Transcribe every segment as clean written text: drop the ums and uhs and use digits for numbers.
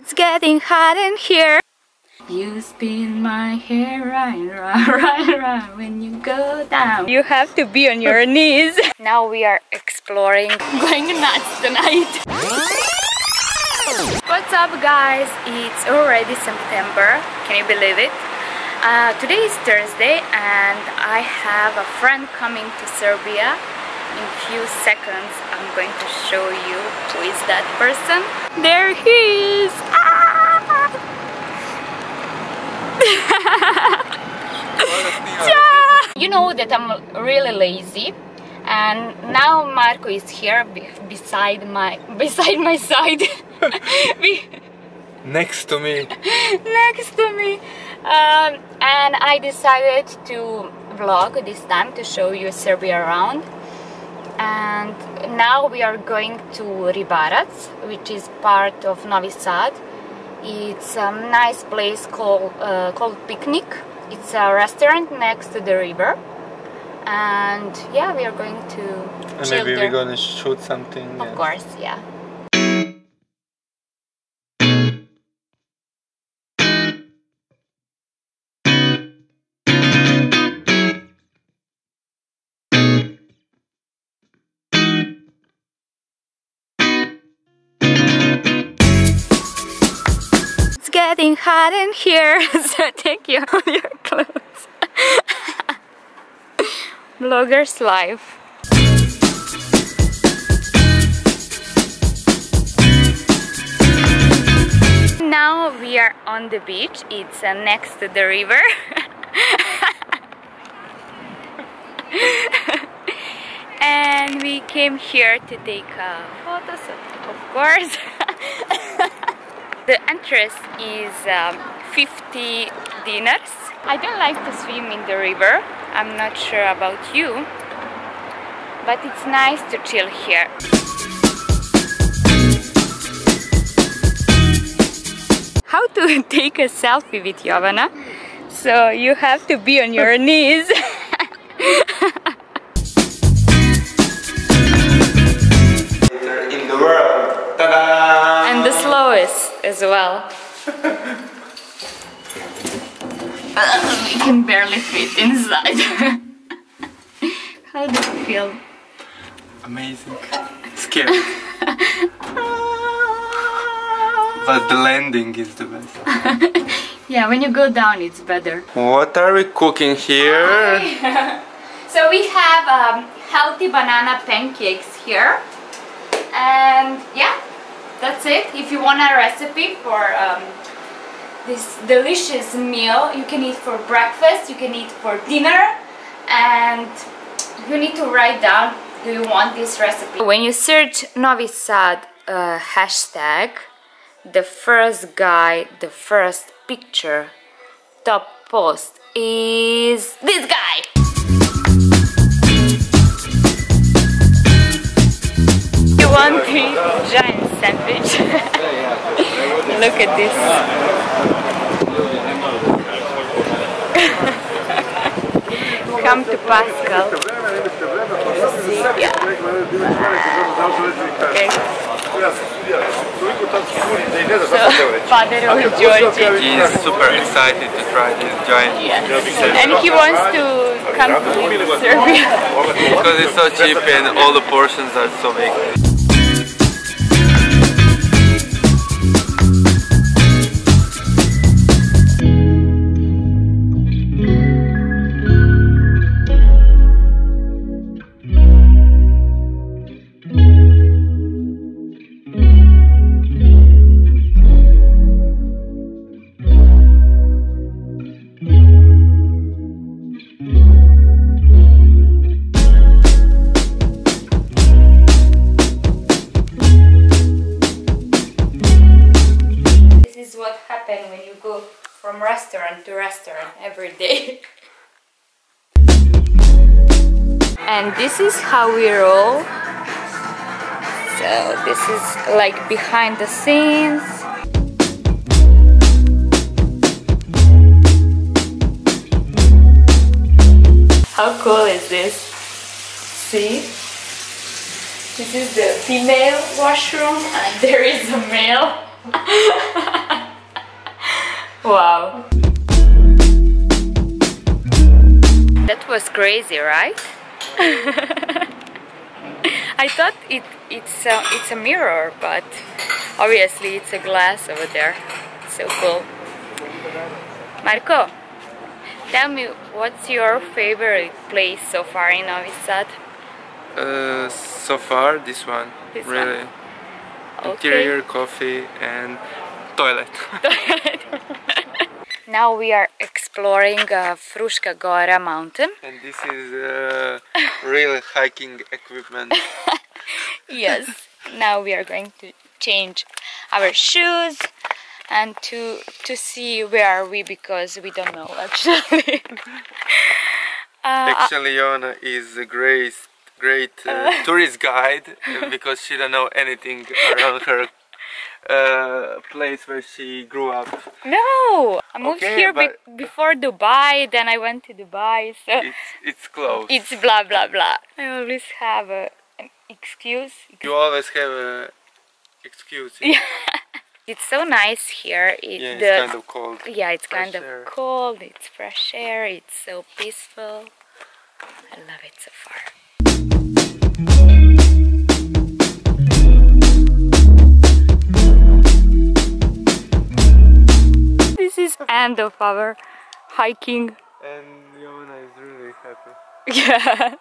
It's getting hot in here. You spin my hair right when you go down. You have to be on your knees. Now we are exploring, going nuts tonight. What's up guys? It's already September. Can you believe it? Today is Thursday and I have a friend coming to Serbia. In a few seconds I'm going to show you who is that person. There he is! You know that I'm really lazy, and now Marco is here beside my side. Next to me. Next to me. And I decided to vlog this time to show you Serbia around. And now we are going to Ribarac, which is part of Novi Sad. It's a nice place called Picnic. It's a restaurant next to the river. And yeah, we are going to and chill maybe there. we're gonna shoot something. Of course, yeah. Getting hot in here, so take you all your clothes. Vlogger's life. Now we are on the beach. It's next to the river. And we came here to take photos, of course. The entrance is 50 dinars. I don't like to swim in the river. I'm not sure about you, but it's nice to chill here. How to take a selfie with Jovana? So you have to be on your knees. In the world. Ta-da! And the slowest as well. We can barely fit inside. How do you feel? Amazing. Scary. But the landing is the best. Yeah, when you go down it's better. What are we cooking here? So we have healthy banana pancakes here. And yeah, that's it. If you want a recipe for this delicious meal, you can eat for breakfast, you can eat for dinner, and you need to write down, do you want this recipe? When you search Novi Sad hashtag, the first guy, the first picture, top post is this guy! You want the giant sandwich? Look at this. Come to Pascal. Yeah. Okay. So, Father of Djordje. He is super excited to try this giant. Yeah. And he wants to come to Serbia. Because it's so cheap and all the portions are so big. What happens when you go from restaurant to restaurant every day. And this is how we roll. So this is like behind the scenes. How cool is this? See? This is the female washroom and there is a male. Wow. That was crazy, right? I thought it's a mirror, but obviously it's a glass over there. So cool. Marco, tell me, what's your favorite place so far in Novi Sad? So far, this one. This really. one? Interior, coffee, and toilet. Now we are exploring Fruška Gora mountain. And this is real hiking equipment. Yes. Now we are going to change our shoes and to see where are we, because we don't know actually. Actually, Joanna is a great tourist guide because she don't know anything around her place where she grew up. No, I moved here before Dubai, then I went to Dubai, so it's close. It's blah blah blah. I always have an excuse. You always have an excuse. Yeah. It's so nice here. It's kind of cold. Yeah, it's kind of cold. It's fresh air. It's so peaceful. I love it so far. This is end of our hiking. And Joanna is really happy. Yeah.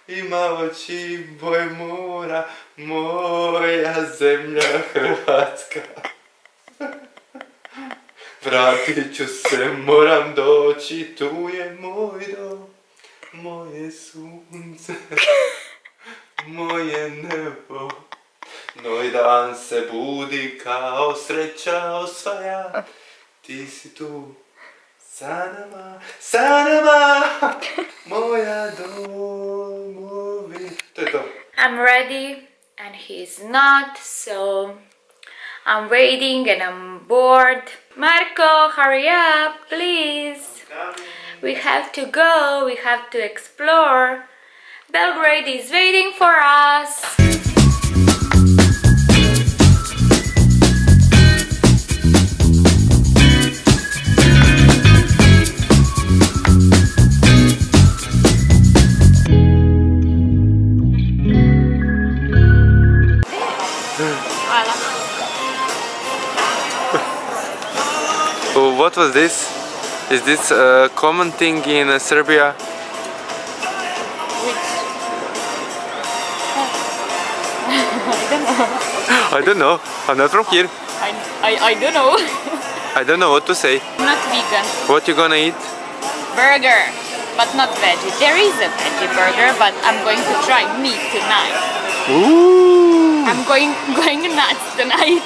Ima oči boje mora, moja zemlja Hrvatska. Vratit ću se, moram doći, tu je moj dom, moje sunce, moje nebo. Novi dan se budi kao sreća osvaja, ti si tu. Sa nama, moja domovina. To je to. I'm ready and he's not, so I'm waiting and I'm bored. Marco, hurry up, please. We have to go, we have to explore. Belgrade is waiting for us. What was this? Is this a common thing in Serbia? Which? I don't know. I don't know. I'm not from here. I don't know. I don't know what to say. I'm not vegan. What you gonna eat? Burger, but not veggie. There is a veggie burger, but I'm going to try meat tonight. Ooh! I'm going nuts tonight.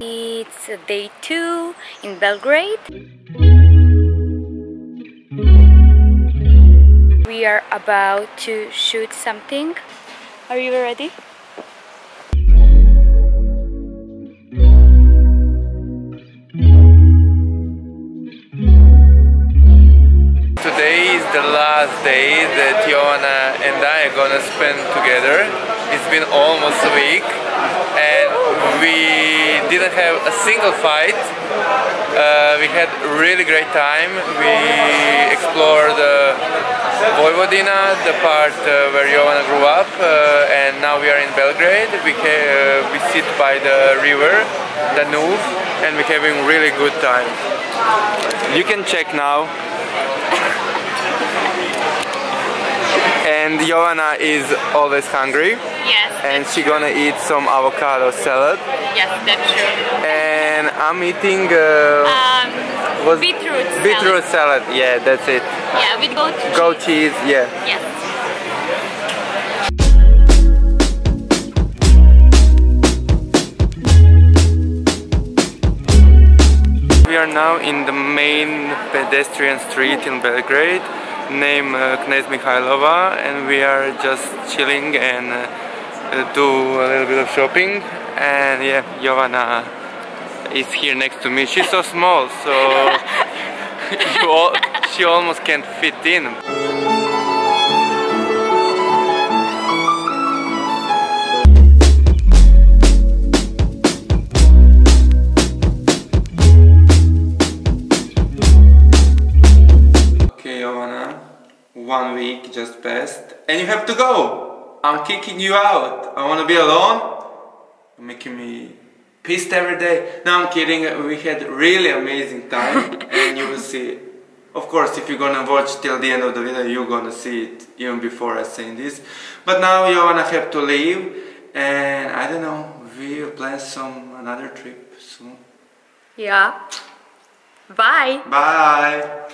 It's day 2 in Belgrade. We are about to shoot something. Are you ready? Today is the last day that Joanna and I are gonna spend together. It's been almost a week and we didn't have a single fight. We had a really great time. We explored Vojvodina, the part where Joanna grew up, and now we are in Belgrade. We sit by the river, the Novi, and we're having really good time. You can check now. And Joanna is always hungry. Yes. And she's gonna eat some avocado salad. Yes, that's true. And I'm eating beetroot salad. Yeah, that's it. Yeah, with goat cheese. Yeah. Yes. we are now in the main pedestrian street in Belgrade, named Knez Mihajlova, and we are just chilling and do a little bit of shopping. And yeah, Jovana is here next to me. She's so small, so she almost can't fit in. Okay, Jovana, 1 week just passed, and you have to go. I'm kicking you out. I want to be alone. You're making me pissed every day. No, I'm kidding. We had really amazing time, and you will see it. Of course, if you're gonna watch till the end of the video, you're gonna see it even before I say this. But now Jovana have to leave, and I don't know. We'll plan another trip soon. Yeah. Bye. Bye.